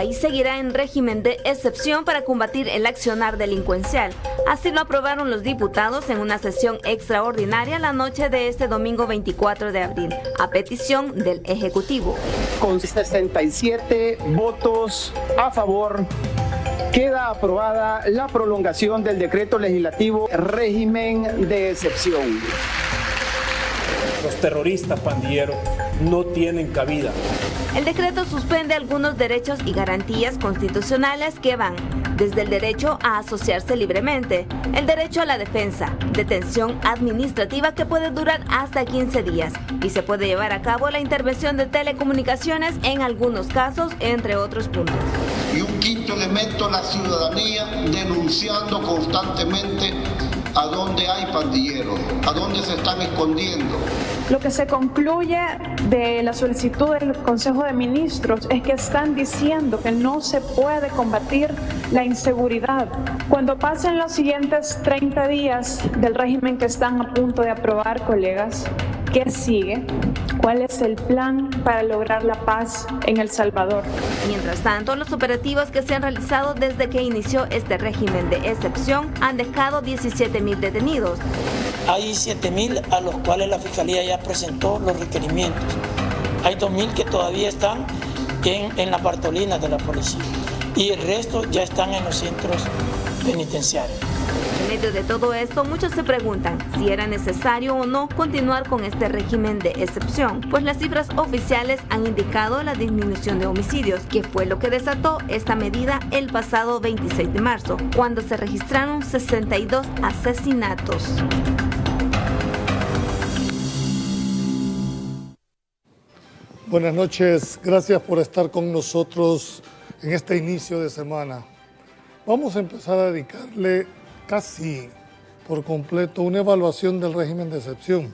país seguirá en régimen de excepción para combatir el accionar delincuencial. Así lo aprobaron los diputados en una sesión extraordinaria la noche de este domingo 24 de abril, a petición del Ejecutivo. Con 67 votos a favor, queda aprobada la prolongación del decreto legislativo régimen de excepción. Los terroristas pandilleros no tienen cabida. El decreto suspende algunos derechos y garantías constitucionales que van desde el derecho a asociarse libremente, el derecho a la defensa, detención administrativa que puede durar hasta 15 días y se puede llevar a cabo la intervención de telecomunicaciones en algunos casos, entre otros puntos. Y un quinto elemento, la ciudadanía denunciando constantemente a dónde hay pandilleros, a dónde se están escondiendo. Lo que se concluye de la solicitud del Consejo de Ministros es que están diciendo que no se puede combatir la inseguridad. Cuando pasen los siguientes 30 días del régimen que están a punto de aprobar, colegas, ¿qué sigue? ¿Cuál es el plan para lograr la paz en El Salvador? Mientras tanto, los operativos que se han realizado desde que inició este régimen de excepción han dejado 17.000 detenidos. Hay 7.000 a los cuales la Fiscalía ya presentó los requerimientos. Hay 2.000 que todavía están en la Bartolina de la policía y el resto ya están en los centros penitenciarios. En medio de todo esto, muchos se preguntan si era necesario o no continuar con este régimen de excepción, pues las cifras oficiales han indicado la disminución de homicidios, que fue lo que desató esta medida el pasado 26 de marzo, cuando se registraron 62 asesinatos. Buenas noches, gracias por estar con nosotros en este inicio de semana. Vamos a empezar a dedicarle casi por completo una evaluación del régimen de excepción,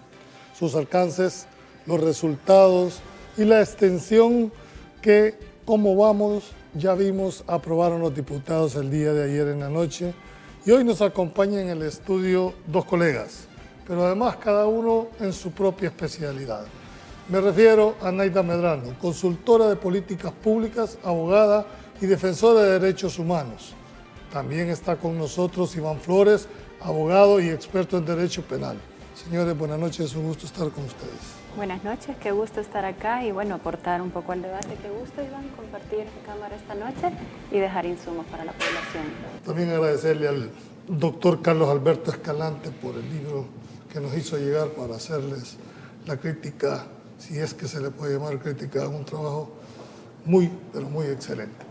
sus alcances, los resultados y la extensión que, como vamos, ya vimos, aprobaron los diputados el día de ayer en la noche. Y hoy nos acompañan en el estudio dos colegas, pero además cada uno en su propia especialidad. Me refiero a Naida Medrano, consultora de políticas públicas, abogada y defensora de derechos humanos. También está con nosotros Iván Flores, abogado y experto en derecho penal. Señores, buenas noches, es un gusto estar con ustedes. Buenas noches, qué gusto estar acá y bueno, aportar un poco al debate. Qué gusto, Iván, compartir cámara esta noche y dejar insumos para la población. También agradecerle al doctor Carlos Alberto Escalante por el libro que nos hizo llegar para hacerles la crítica, si es que se le puede llamar crítica, a un trabajo muy, pero muy excelente.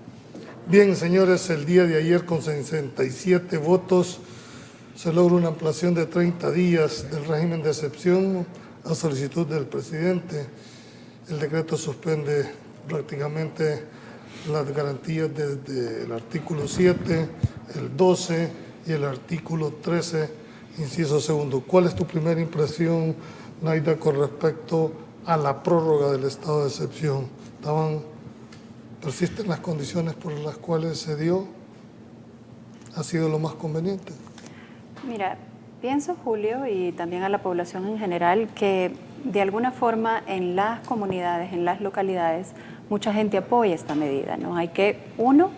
Bien, señores, el día de ayer con 67 votos se logra una ampliación de 30 días del régimen de excepción a solicitud del presidente. El decreto suspende prácticamente las garantías desde el artículo 7, el 12 y el artículo 13, inciso segundo. ¿Cuál es tu primera impresión, Naida, con respecto a la prórroga del estado de excepción? ¿Persisten las condiciones por las cuales se dio? ¿Ha sido lo más conveniente? Mira, pienso, Julio, y también a la población en general, que de alguna forma en las comunidades, en las localidades, mucha gente apoya esta medida, ¿no? Hay que, uno,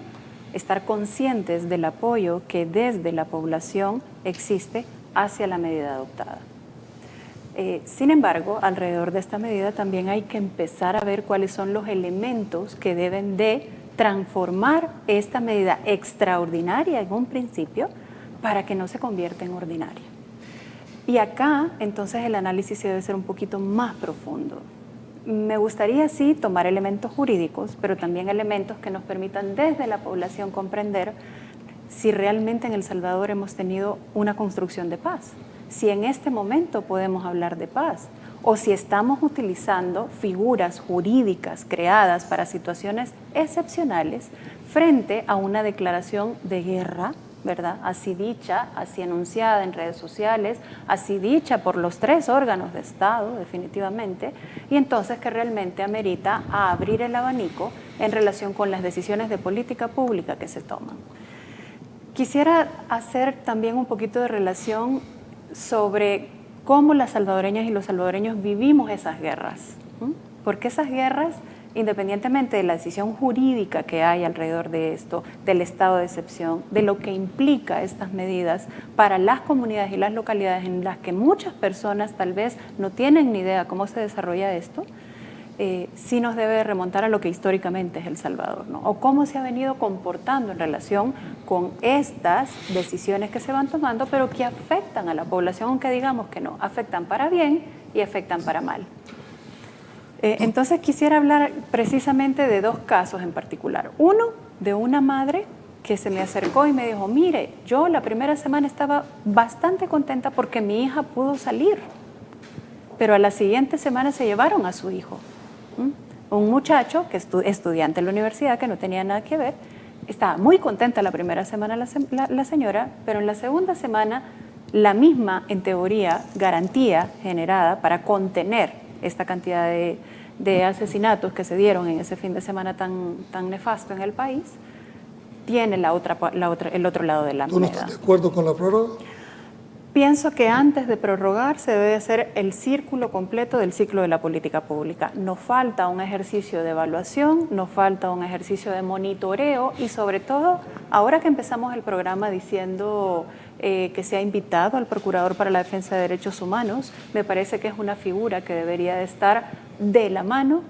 estar conscientes del apoyo que desde la población existe hacia la medida adoptada. Sin embargo, alrededor de esta medida también hay que empezar a ver cuáles son los elementos que deben de transformar esta medida extraordinaria en un principio para que no se convierta en ordinaria. Y acá, entonces, el análisis debe ser un poquito más profundo. Me gustaría, sí, tomar elementos jurídicos, pero también elementos que nos permitan desde la población comprender si realmente en El Salvador hemos tenido una construcción de paz, si en este momento podemos hablar de paz, o si estamos utilizando figuras jurídicas creadas para situaciones excepcionales frente a una declaración de guerra, ¿verdad? Así dicha, así anunciada en redes sociales, así dicha por los tres órganos de Estado, definitivamente, y entonces que realmente amerita a abrir el abanico en relación con las decisiones de política pública que se toman. Quisiera hacer también un poquito de relación sobre cómo las salvadoreñas y los salvadoreños vivimos esas guerras, porque esas guerras independientemente de la decisión jurídica que hay alrededor de esto, del estado de excepción, de lo que implica estas medidas para las comunidades y las localidades en las que muchas personas tal vez no tienen ni idea cómo se desarrolla esto, sí nos debe remontar a lo que históricamente es El Salvador, ¿no? O cómo se ha venido comportando en relación con estas decisiones que se van tomando, pero que afectan a la población, aunque digamos que no, afectan para bien y afectan para mal. Entonces quisiera hablar precisamente de dos casos en particular. Uno, de una madre que se me acercó y me dijo, mire, yo la primera semana estaba bastante contenta porque mi hija pudo salir, pero a la siguiente semana se llevaron a su hijo. Un muchacho que estudiante en la universidad, que no tenía nada que ver, estaba muy contenta la primera semana la señora, pero en la segunda semana la misma, en teoría, garantía generada para contener esta cantidad de asesinatos que se dieron en ese fin de semana tan nefasto en el país, tiene el otro lado de la moneda. ¿Tú no estás de acuerdo con la prórroga? Pienso que antes de prorrogar se debe hacer el círculo completo del ciclo de la política pública. Nos falta un ejercicio de evaluación, nos falta un ejercicio de monitoreo y sobre todo, ahora que empezamos el programa diciendo que se ha invitado al Procurador para la Defensa de Derechos Humanos, me parece que es una figura que debería de estar de la mano,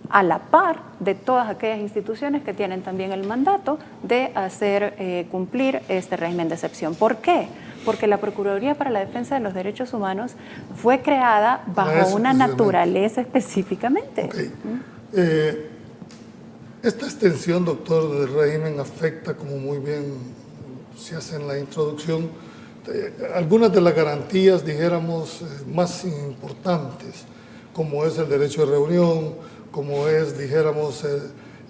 a la par de todas aquellas instituciones que tienen también el mandato de hacer cumplir este régimen de excepción. ¿Por qué? Porque la Procuraduría para la Defensa de los Derechos Humanos fue creada bajo una naturaleza específicamente. Okay. Esta extensión, doctor, del régimen afecta, como muy bien se hace en la introducción, algunas de las garantías, dijéramos, más importantes, como es el derecho de reunión, como es, dijéramos,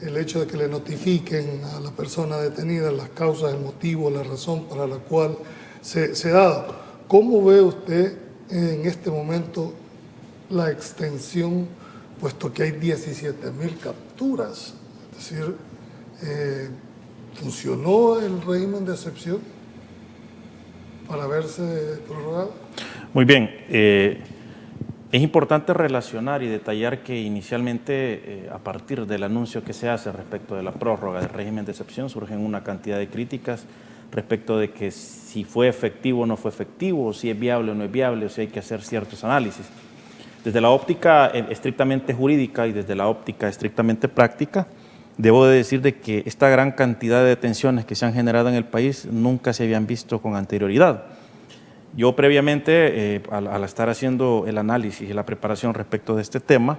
el hecho de que le notifiquen a la persona detenida las causas, el motivo, la razón para la cual se ha dado. ¿Cómo ve usted en este momento la extensión, puesto que hay 17,000 capturas? Es decir, ¿funcionó el régimen de excepción para verse prorrogado? Muy bien. Es importante relacionar y detallar que inicialmente, a partir del anuncio que se hace respecto de la prórroga del régimen de excepción, surgen una cantidad de críticas respecto de que si fue efectivo o no fue efectivo, o si es viable o no es viable, o si hay que hacer ciertos análisis. Desde la óptica estrictamente jurídica y desde la óptica estrictamente práctica, debo de decir de que esta gran cantidad de detenciones que se han generado en el país nunca se habían visto con anterioridad. Yo previamente, al estar haciendo el análisis y la preparación respecto de este tema,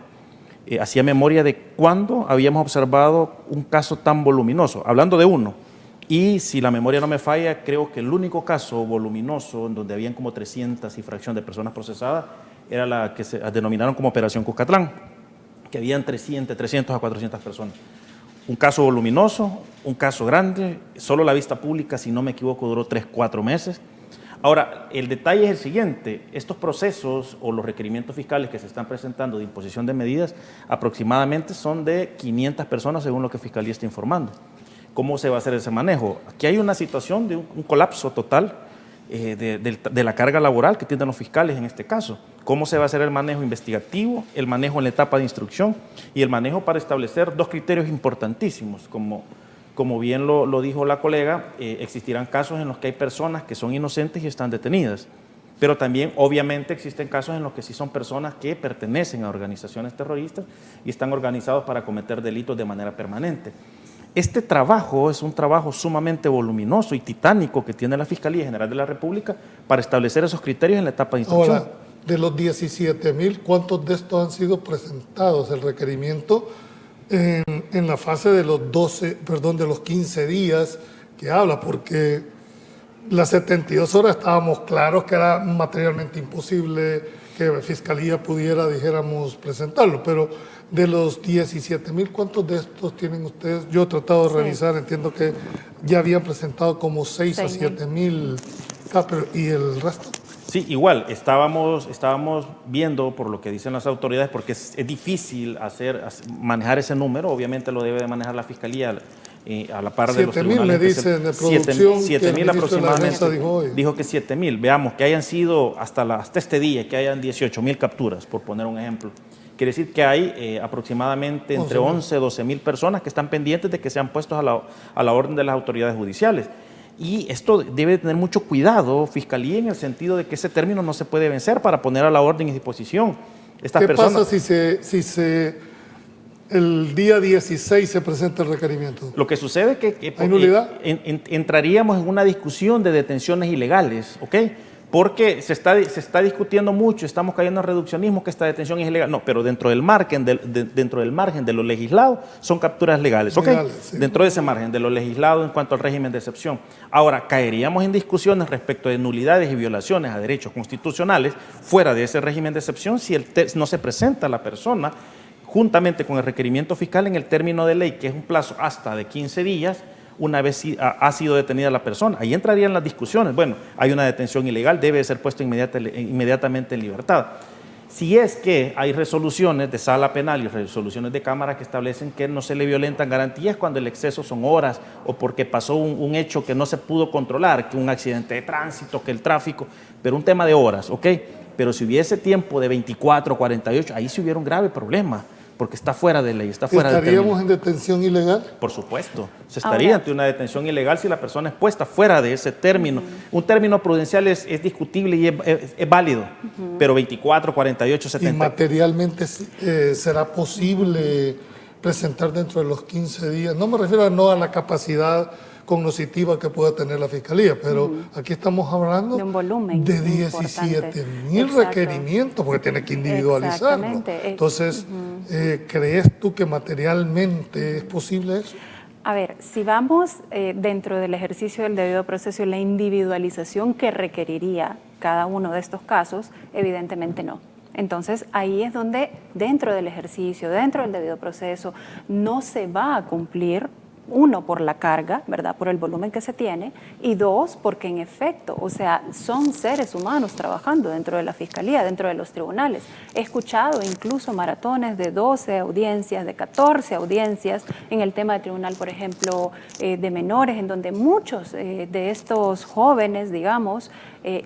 hacía memoria de cuándo habíamos observado un caso tan voluminoso, hablando de uno. Y si la memoria no me falla, creo que el único caso voluminoso en donde habían como 300 y fracción de personas procesadas era la que se denominaron como Operación Cuscatlán, que habían 300 a 400 personas. Un caso voluminoso, un caso grande, solo la vista pública, si no me equivoco, duró 3-4 meses. Ahora, el detalle es el siguiente: estos procesos o los requerimientos fiscales que se están presentando de imposición de medidas aproximadamente son de 500 personas según lo que Fiscalía está informando. ¿Cómo se va a hacer ese manejo? Aquí hay una situación de un colapso total de la carga laboral que tienen los fiscales en este caso. ¿Cómo se va a hacer el manejo investigativo, el manejo en la etapa de instrucción y el manejo para establecer dos criterios importantísimos? Como bien lo dijo la colega, existirán casos en los que hay personas que son inocentes y están detenidas, pero también obviamente existen casos en los que sí son personas que pertenecen a organizaciones terroristas y están organizados para cometer delitos de manera permanente. Este trabajo es un trabajo sumamente voluminoso y titánico que tiene la Fiscalía General de la República para establecer esos criterios en la etapa de instrucción. Ahora, de los 17,000, ¿cuántos de estos han sido presentados el requerimiento en la fase de los 15 días que habla? Porque las 72 horas estábamos claros que era materialmente imposible que Fiscalía pudiera, dijéramos, presentarlo, pero de los 17,000, ¿cuántos de estos tienen ustedes? Yo he tratado de revisar, entiendo que ya habían presentado como 6 a 7,000, ¿y el resto? Sí, igual, estábamos viendo por lo que dicen las autoridades, porque es difícil manejar ese número, obviamente lo debe de manejar la Fiscalía a la par de los tribunales. 7,000 me dicen de producción, 7,000 aproximadamente, dijo que 7,000, veamos, que hayan sido hasta este día, que hayan 18,000 capturas, por poner un ejemplo, Quiere decir que hay aproximadamente entre 11 y 12 mil personas que están pendientes de que sean puestos a la orden de las autoridades judiciales. Y esto debe tener mucho cuidado, Fiscalía, en el sentido de que ese término no se puede vencer para poner a la orden y disposición. Estas ¿Qué personas, pasa si el día 16 se presenta el requerimiento? Lo que sucede es que ¿Hay nulidad? Entraríamos en una discusión de detenciones ilegales, ¿ok? Porque se está discutiendo mucho, estamos cayendo en reduccionismo, que esta detención es ilegal. No, pero dentro del margen de lo legislado son capturas legales, ¿ok? Sí. Dentro de ese margen de lo legislado en cuanto al régimen de excepción. Ahora, caeríamos en discusiones respecto de nulidades y violaciones a derechos constitucionales fuera de ese régimen de excepción si no se presenta la persona juntamente con el requerimiento fiscal en el término de ley, que es un plazo hasta de 15 días, una vez ha sido detenida la persona. Ahí entrarían las discusiones. Bueno, hay una detención ilegal, debe ser puesto inmediatamente en libertad. Si es que hay resoluciones de sala penal y resoluciones de cámara que establecen que no se le violentan garantías cuando el exceso son horas o porque pasó un hecho que no se pudo controlar, que un accidente de tránsito, que el tráfico, pero un tema de horas, ¿ok? Pero si hubiese tiempo de 24 o 48, ahí sí hubiera un grave problema, porque está fuera de ley, está fuera de término. ¿Estaríamos en detención ilegal? Por supuesto, se estaría ante una detención ilegal si la persona es puesta fuera de ese término. Un término prudencial es discutible y es válido, pero 24, 48, 70... ¿Y materialmente será posible presentar dentro de los 15 días? No me refiero no a la capacidad cognoscitiva que pueda tener la Fiscalía, pero aquí estamos hablando de un volumen de 17.000 requerimientos, porque tiene que individualizarlo. Entonces, ¿crees tú que materialmente es posible eso? A ver, si vamos dentro del ejercicio del debido proceso y la individualización que requeriría cada uno de estos casos, evidentemente no. Entonces, ahí es donde dentro del ejercicio, dentro del debido proceso, no se va a cumplir. Uno, por la carga, ¿verdad? Por el volumen que se tiene. Y dos, porque en efecto, o sea, son seres humanos trabajando dentro de la Fiscalía, dentro de los tribunales. He escuchado incluso maratones de 12 audiencias, de 14 audiencias en el tema de tribunal, por ejemplo, de menores, en donde muchos de estos jóvenes, digamos,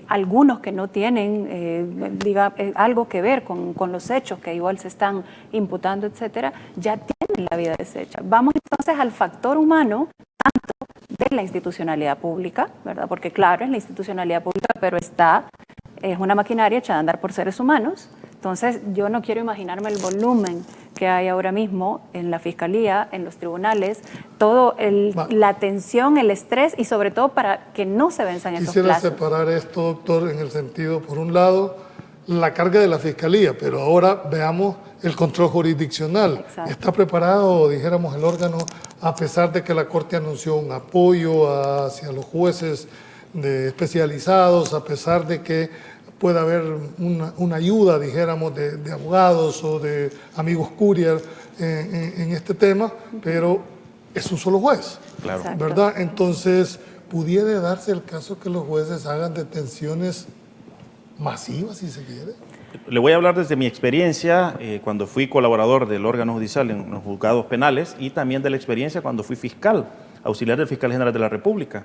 algunos que no tienen algo que ver con los hechos que igual se están imputando, etcétera, ya tienen la vida deshecha. Vamos entonces al factor humano, tanto de la institucionalidad pública, ¿verdad? Porque claro, es la institucionalidad pública, pero es una maquinaria echada a andar por seres humanos. Entonces, yo no quiero imaginarme el volumen que hay ahora mismo en la Fiscalía, en los tribunales, la tensión, el estrés y sobre todo para que no se venzan esos plazos. Quisiera separar esto, doctor, en el sentido, por un lado, la carga de la Fiscalía, pero ahora veamos el control jurisdiccional. Exacto. ¿Está preparado, dijéramos, el órgano, a pesar de que la Corte anunció un apoyo hacia los jueces especializados, a pesar de que puede haber una ayuda, dijéramos, de abogados o de amigos courier en este tema, pero es un solo juez, Claro. ¿verdad? Entonces, ¿pudiera darse el caso que los jueces hagan detenciones masivas, si se quiere? Le voy a hablar desde mi experiencia cuando fui colaborador del órgano judicial en los juzgados penales y también de la experiencia cuando fui fiscal, auxiliar del fiscal general de la República.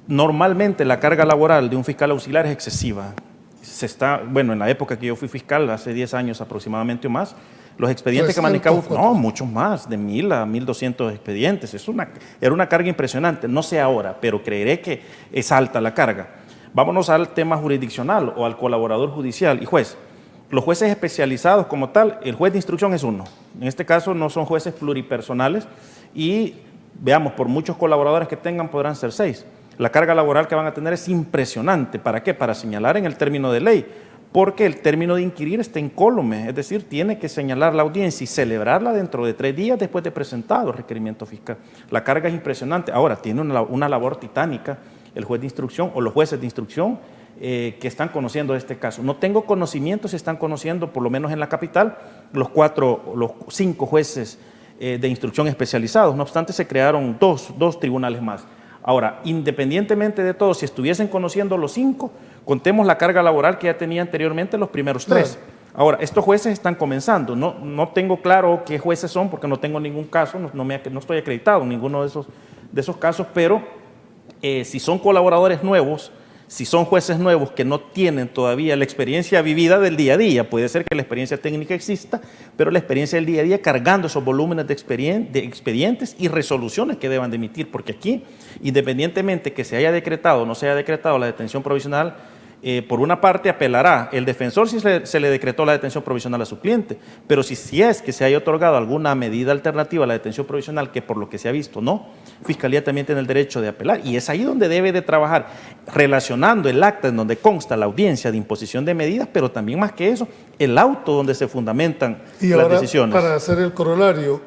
Normalmente la carga laboral de un fiscal auxiliar es excesiva. En la época que yo fui fiscal, hace 10 años aproximadamente o más, los expedientes que manejamos, muchos más, de 1.000 a 1.200 expedientes. Era una carga impresionante, no sé ahora, pero creeré que es alta la carga. Vámonos al tema jurisdiccional o al colaborador judicial y juez. Los jueces especializados como tal, el juez de instrucción es uno. En este caso no son jueces pluripersonales y, veamos, por muchos colaboradores que tengan podrán ser 6. La carga laboral que van a tener es impresionante. ¿Para qué? Para señalar en el término de ley, porque el término de inquirir está incólume, es decir, tiene que señalar la audiencia y celebrarla dentro de 3 días después de presentado el requerimiento fiscal. La carga es impresionante. Ahora, tiene una labor titánica el juez de instrucción o los jueces de instrucción que están conociendo este caso. No tengo conocimiento si están conociendo, por lo menos en la capital, los 5 jueces de instrucción especializados. No obstante, se crearon dos tribunales más. Ahora, independientemente de todo, si estuviesen conociendo los 5, contemos la carga laboral que ya tenía anteriormente los primeros 3. Ahora, estos jueces están comenzando. No tengo claro qué jueces son porque no tengo ningún caso, no estoy acreditado en ninguno de esos casos, pero si son colaboradores nuevos, Si son jueces nuevos que no tienen todavía la experiencia vivida del día a día, puede ser que la experiencia técnica exista, pero la experiencia del día a día cargando esos volúmenes de expedientes y resoluciones que deban de emitir, porque aquí, independientemente que se haya decretado o no se haya decretado la detención provisional, por una parte apelará el defensor si se le decretó la detención provisional a su cliente, pero si es que se haya otorgado alguna medida alternativa a la detención provisional, que por lo que se ha visto no, Fiscalía también tiene el derecho de apelar, y es ahí donde debe de trabajar, relacionando el acta en donde consta la audiencia de imposición de medidas, pero también más que eso, el auto donde se fundamentan las decisiones. Para hacer el corolario,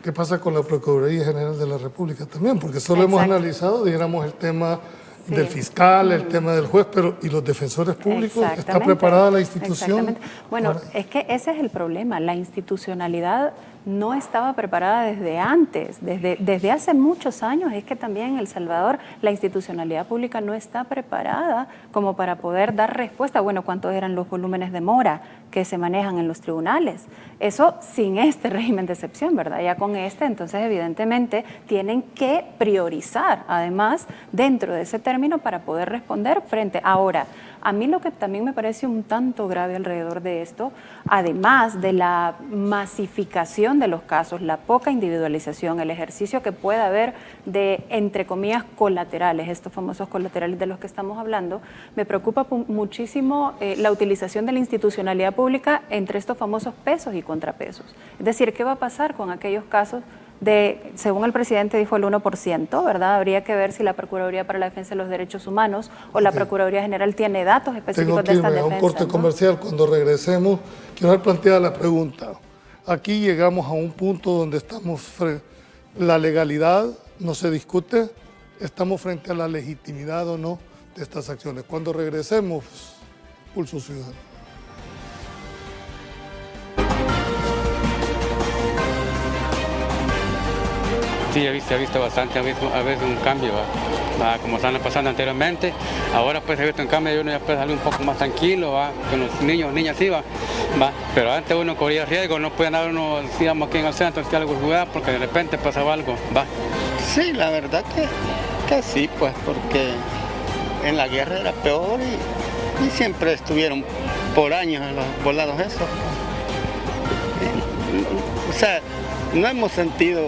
¿qué pasa con la Procuraduría General de la República también? Porque solo hemos analizado, digamos, el tema del fiscal, el tema del juez, pero ¿y los defensores públicos? ¿Está preparada la institución? Bueno, es que ese es el problema. La institucionalidad no estaba preparada desde antes, desde hace muchos años. Es que también en El Salvador la institucionalidad pública no está preparada como para poder dar respuesta. Bueno, ¿cuántos eran los volúmenes de mora que se manejan en los tribunales? Eso sin este régimen de excepción, ¿verdad? Ya con este, entonces evidentemente tienen que priorizar, además, dentro de ese término para poder responder frente. Ahora, a mí lo que también me parece un tanto grave alrededor de esto, además de la masificación de los casos, la poca individualización, el ejercicio que puede haber de, entre comillas, colaterales, estos famosos colaterales de los que estamos hablando, me preocupa muchísimo la utilización de la institucionalidad pública entre estos famosos pesos y contrapesos. Es decir, ¿qué va a pasar con aquellos casos de, según el presidente dijo, el 1%, ¿verdad? Habría que ver si la Procuraduría para la Defensa de los Derechos Humanos o la Procuraduría General tiene datos específicos de esta defensa. Tengo que irme a un corte comercial. Cuando regresemos, quiero haber planteado la pregunta. Aquí llegamos a un punto donde estamos, la legalidad no se discute, estamos frente a la legitimidad o no de estas acciones. Cuando regresemos, Pulso Ciudadano. Sí, he visto bastante, a veces un cambio, como estaban pasando anteriormente. Ahora pues he visto un cambio y uno ya puede salir un poco más tranquilo, con los niñas sí, pero antes uno corría riesgo, no podía andar uno, digamos, aquí en el centro, si algo jugaba, porque de repente pasaba algo. Sí, la verdad que sí, pues, porque en la guerra era peor y siempre estuvieron por años en los volados esos. O sea, no hemos sentido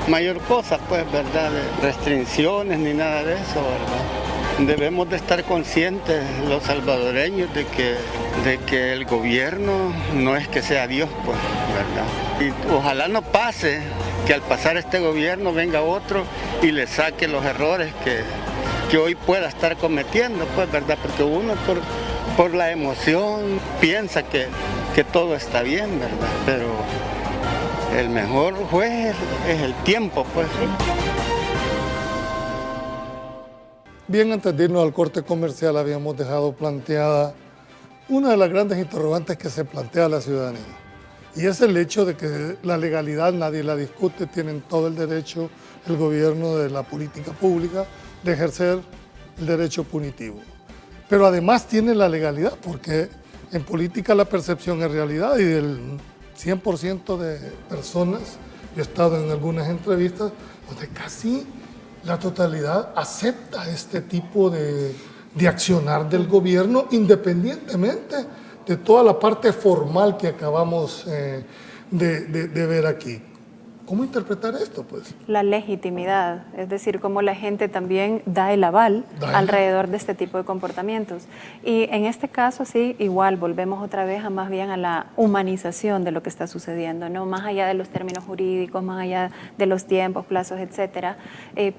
mayor cosa, pues, ¿verdad? De restricciones ni nada de eso, ¿verdad? Debemos de estar conscientes los salvadoreños de que el gobierno no es que sea Dios, pues, ¿verdad? Y ojalá no pase que al pasar este gobierno venga otro y le saque los errores que hoy pueda estar cometiendo, pues, ¿verdad? Porque uno por la emoción piensa que todo está bien, ¿verdad? Pero el mejor juez es el tiempo, pues. Bien, antes de irnos al corte comercial habíamos dejado planteada una de las grandes interrogantes que se plantea a la ciudadanía. Y es el hecho de que la legalidad nadie la discute, tienen todo el derecho el gobierno de la política pública de ejercer el derecho punitivo. Pero además tiene la legalidad, porque en política la percepción es realidad y del 100% de personas, yo he estado en algunas entrevistas donde casi la totalidad acepta este tipo de accionar del gobierno, independientemente de toda la parte formal que acabamos de ver aquí. ¿Cómo interpretar esto, pues? La legitimidad, es decir, cómo la gente también da el aval alrededor de este tipo de comportamientos. Y en este caso, sí, igual volvemos otra vez a más bien a la humanización de lo que está sucediendo, ¿no? Más allá de los términos jurídicos, más allá de los tiempos, plazos, etcétera.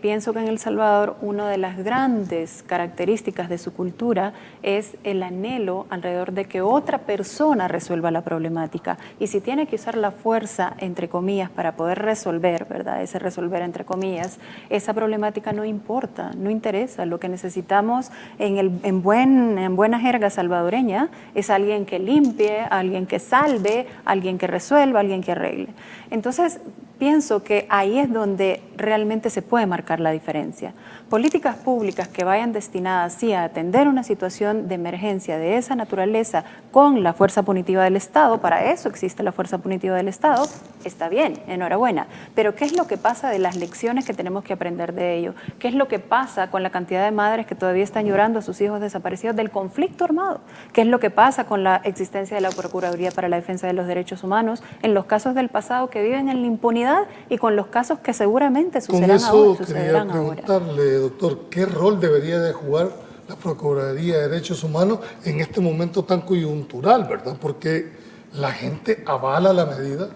Pienso que en El Salvador una de las grandes características de su cultura es el anhelo alrededor de que otra persona resuelva la problemática. Y si tiene que usar la fuerza, entre comillas, para poder resolver, ¿verdad? Ese resolver entre comillas, esa problemática no importa, no interesa. Lo que necesitamos en buena jerga salvadoreña es alguien que limpie, alguien que salve, alguien que resuelva, alguien que arregle. Entonces, pienso que ahí es donde realmente se puede marcar la diferencia. Políticas públicas que vayan destinadas sí a atender una situación de emergencia de esa naturaleza con la fuerza punitiva del Estado, para eso existe la fuerza punitiva del Estado, está bien, enhorabuena. Pero ¿qué es lo que pasa de las lecciones que tenemos que aprender de ello? ¿Qué es lo que pasa con la cantidad de madres que todavía están llorando a sus hijos desaparecidos del conflicto armado? ¿Qué es lo que pasa con la existencia de la Procuraduría para la Defensa de los Derechos Humanos en los casos del pasado que viven en la impunidad y con los casos que seguramente sucederán ahora? Con eso quería preguntarle, doctor, ¿qué rol debería de jugar la Procuraduría de Derechos Humanos en este momento tan coyuntural, verdad? Porque la gente avala la medida,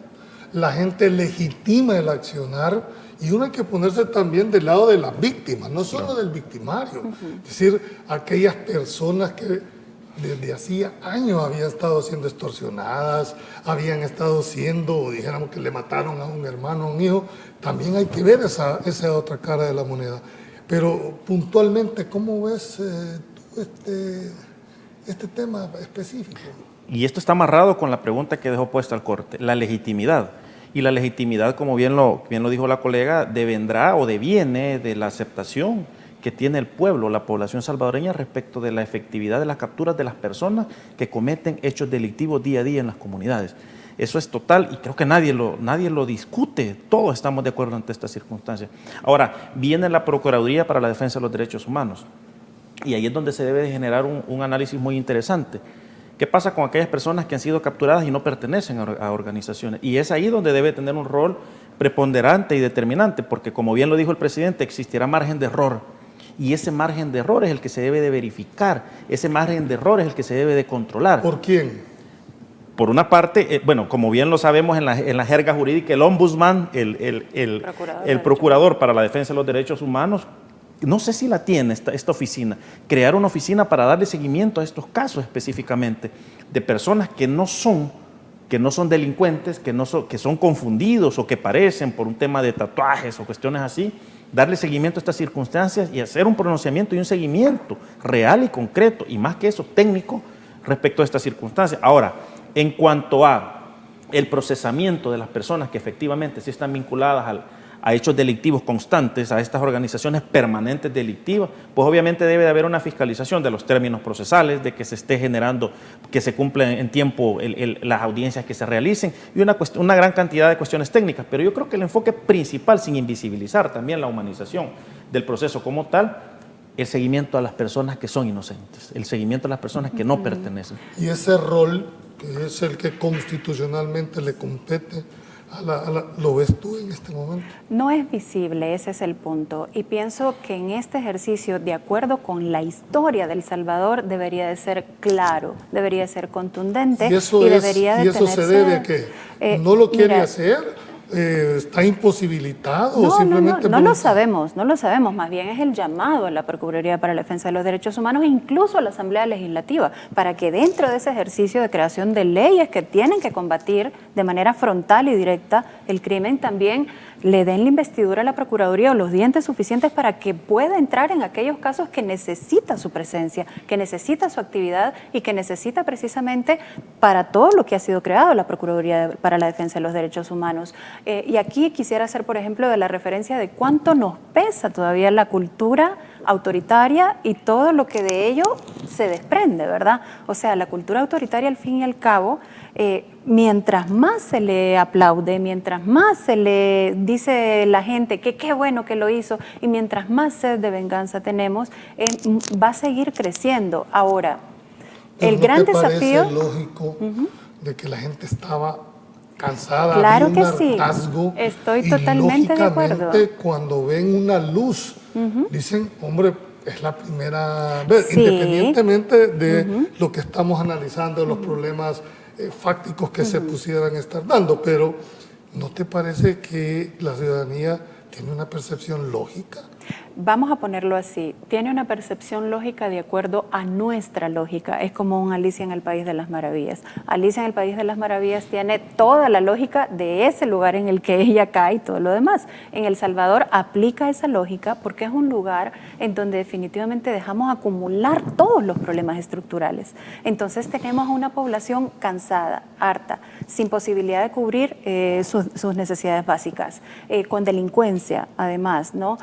la gente legitima el accionar, y uno hay que ponerse también del lado de las víctimas, no solo del victimario. Es decir, aquellas personas que desde hacía años habían estado siendo extorsionadas, habían estado siendo, dijéramos que le mataron a un hermano, a un hijo, también hay que ver esa otra cara de la moneda. Pero puntualmente, ¿cómo ves tú este tema específico? Y esto está amarrado con la pregunta que dejó puesta al corte, la legitimidad. Y la legitimidad, como bien lo dijo la colega, devendrá o deviene de la aceptación que tiene el pueblo, la población salvadoreña, respecto de la efectividad de las capturas de las personas que cometen hechos delictivos día a día en las comunidades. Eso es total y creo que nadie lo discute, todos estamos de acuerdo ante estas circunstancias. Ahora, viene la Procuraduría para la Defensa de los Derechos Humanos y ahí es donde se debe de generar un análisis muy interesante. ¿Qué pasa con aquellas personas que han sido capturadas y no pertenecen a organizaciones? Y es ahí donde debe tener un rol preponderante y determinante, porque como bien lo dijo el presidente, existirá margen de error. Y ese margen de error es el que se debe de verificar, ese margen de error es el que se debe de controlar. ¿Por quién? Por una parte, bueno, como bien lo sabemos en la jerga jurídica, el ombudsman, el procurador para la defensa de los derechos humanos, no sé si la tiene esta oficina, crear una oficina para darle seguimiento a estos casos específicamente de personas que no son delincuentes, que son confundidos o que parecen por un tema de tatuajes o cuestiones así, darle seguimiento a estas circunstancias y hacer un pronunciamiento y un seguimiento real y concreto, y más que eso, técnico, respecto a estas circunstancias. Ahora, en cuanto a el procesamiento de las personas que efectivamente sí están vinculadas a hechos delictivos constantes, a estas organizaciones permanentes delictivas, pues obviamente debe de haber una fiscalización de los términos procesales, de que se esté generando, que se cumplan en tiempo las audiencias que se realicen y una gran cantidad de cuestiones técnicas. Pero yo creo que el enfoque principal, sin invisibilizar también la humanización del proceso como tal, el seguimiento a las personas que son inocentes, el seguimiento a las personas que no pertenecen. Y ese rol, que es el que constitucionalmente le compete, ¿lo ves tú en este momento? No es visible, ese es el punto. Y pienso que en este ejercicio, de acuerdo con la historia del Salvador, debería de ser claro, debería de ser contundente. ¿Y eso se debe a que no lo quiere hacer? ¿Está imposibilitado? No, o simplemente no lo sabemos, más bien es el llamado a la Procuraduría para la Defensa de los Derechos Humanos e incluso a la Asamblea Legislativa, para que dentro de ese ejercicio de creación de leyes que tienen que combatir de manera frontal y directa el crimen, también le den la investidura a la Procuraduría o los dientes suficientes para que pueda entrar en aquellos casos que necesita su presencia, que necesita su actividad y que necesita precisamente para todo lo que ha sido creado la Procuraduría para la Defensa de los Derechos Humanos. Y aquí quisiera hacer, por ejemplo, de la referencia de cuánto nos pesa todavía la cultura autoritaria y todo lo que de ello se desprende, ¿verdad? O sea, la cultura autoritaria, al fin y al cabo, mientras más se le aplaude, mientras más se le dice la gente que qué bueno que lo hizo y mientras más sed de venganza tenemos, va a seguir creciendo. Ahora, el gran desafío... ¿No te parece lógico de que la gente estaba cansada, claro había un que hartazgo? Sí, estoy totalmente de acuerdo. Cuando ven una luz, dicen, hombre, es la primera vez, sí, independientemente de lo que estamos analizando, de los problemas fácticos que se pusieran a estar dando, pero ¿no te parece que la ciudadanía tiene una percepción lógica Vamos a ponerlo así, tiene una percepción lógica de acuerdo a nuestra lógica, es como un Alicia en el País de las Maravillas. Alicia en el País de las Maravillas tiene toda la lógica de ese lugar en el que ella cae y todo lo demás. En El Salvador aplica esa lógica porque es un lugar en donde definitivamente dejamos acumular todos los problemas estructurales. Entonces tenemos una población cansada, harta, sin posibilidad de cubrir sus necesidades básicas, con delincuencia además, ¿no?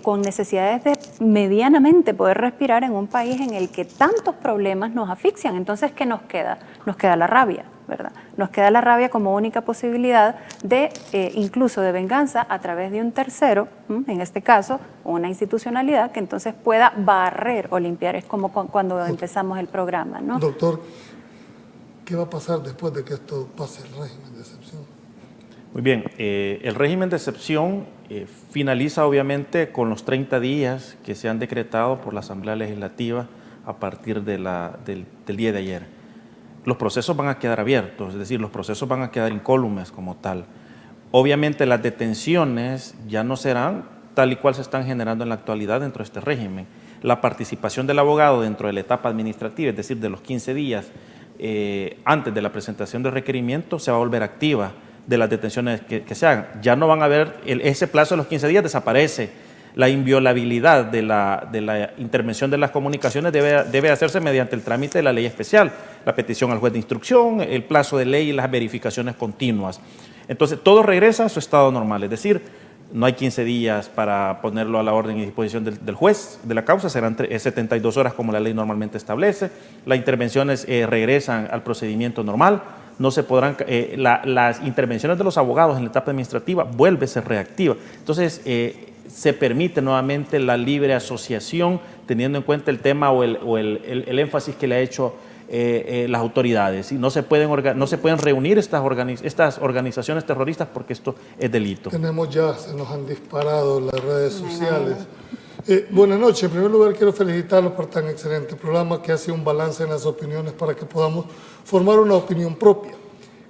Con necesidades de medianamente poder respirar en un país en el que tantos problemas nos asfixian. Entonces, ¿qué nos queda? Nos queda la rabia, ¿verdad? Nos queda la rabia como única posibilidad de, incluso de venganza a través de un tercero, en este caso, una institucionalidad que entonces pueda barrer o limpiar. Es como cuando empezamos el programa, ¿no? Doctor, ¿qué va a pasar después de que esto pase el régimen de excepción? Muy bien, el régimen de excepción finaliza obviamente con los 30 días que se han decretado por la Asamblea Legislativa a partir del día de ayer. Los procesos van a quedar abiertos, es decir, los procesos van a quedar incólumes como tal. Obviamente las detenciones ya no serán tal y cual se están generando en la actualidad dentro de este régimen. La participación del abogado dentro de la etapa administrativa, es decir, de los 15 días antes de la presentación del requerimiento, se va a volver activa de las detenciones que se hagan. Ya no van a haber, ese plazo de los 15 días desaparece. La inviolabilidad de la intervención de las comunicaciones debe hacerse mediante el trámite de la ley especial, la petición al juez de instrucción, el plazo de ley y las verificaciones continuas. Entonces, todo regresa a su estado normal, es decir, no hay 15 días para ponerlo a la orden y disposición del juez de la causa, serán 72 horas como la ley normalmente establece. Las intervenciones regresan al procedimiento normal. No se podrán, las intervenciones de los abogados en la etapa administrativa vuelve a ser reactiva. Entonces, se permite nuevamente la libre asociación, teniendo en cuenta el tema o el énfasis que le ha hecho las autoridades. Y no se pueden reunir estas organizaciones terroristas porque esto es delito. Se nos han disparado las redes sociales. Buenas noches. En primer lugar, quiero felicitarlos por tan excelente programa que hace un balance en las opiniones para que podamos formar una opinión propia.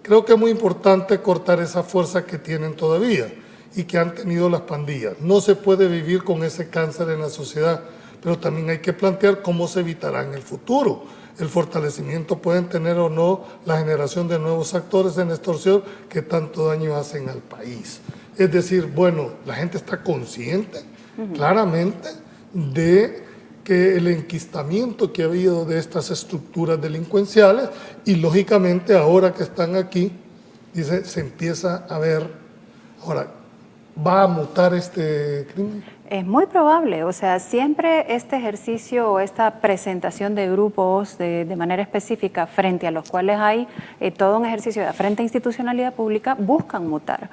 Creo que es muy importante cortar esa fuerza que tienen todavía y que han tenido las pandillas. No se puede vivir con ese cáncer en la sociedad, pero también hay que plantear cómo se evitará en el futuro. El fortalecimiento pueden tener o no la generación de nuevos actores en extorsión que tanto daño hacen al país. Es decir, bueno, la gente está consciente claramente de que el enquistamiento que ha habido de estas estructuras delincuenciales y lógicamente ahora que están aquí, dice, se empieza a ver, ahora, ¿va a mutar este crimen? Es muy probable, o sea, siempre este ejercicio o esta presentación de grupos de manera específica frente a los cuales hay todo un ejercicio de frente a institucionalidad pública, buscan mutar.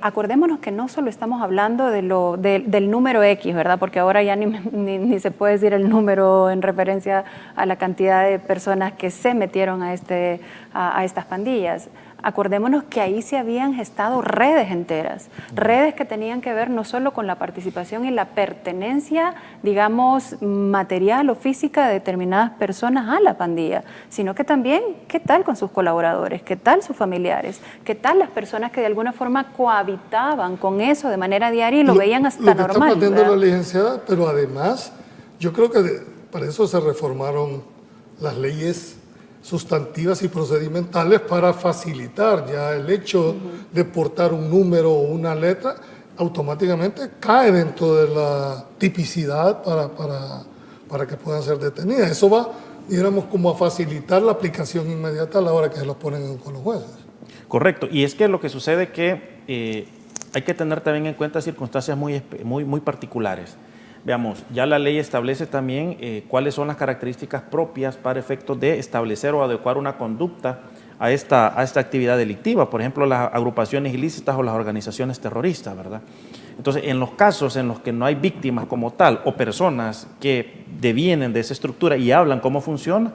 Acordémonos que no solo estamos hablando del número X, ¿verdad? Porque ahora ya ni se puede decir el número en referencia a la cantidad de personas que se metieron a estas pandillas. Acordémonos que ahí se habían gestado redes enteras, redes que tenían que ver no solo con la participación y la pertenencia, digamos, material o física de determinadas personas a la pandilla, sino que también, ¿qué tal con sus colaboradores? ¿Qué tal sus familiares? ¿Qué tal las personas que de alguna forma cohabitaban con eso de manera diaria y lo veían hasta normal? Lo que está planteando la licenciada, pero además, yo creo que para eso se reformaron las leyes sustantivas y procedimentales para facilitar ya el hecho de portar un número o una letra, automáticamente cae dentro de la tipicidad para que puedan ser detenidas. Eso va, digamos, como a facilitar la aplicación inmediata a la hora que se los ponen con los jueces. Correcto, y es que lo que sucede es que hay que tener también en cuenta circunstancias muy particulares. Veamos, ya la ley establece también cuáles son las características propias para efectos de establecer o adecuar una conducta a esta actividad delictiva, por ejemplo, las agrupaciones ilícitas o las organizaciones terroristas, ¿verdad? Entonces, en los casos en los que no hay víctimas como tal o personas que devienen de esa estructura y hablan cómo funciona,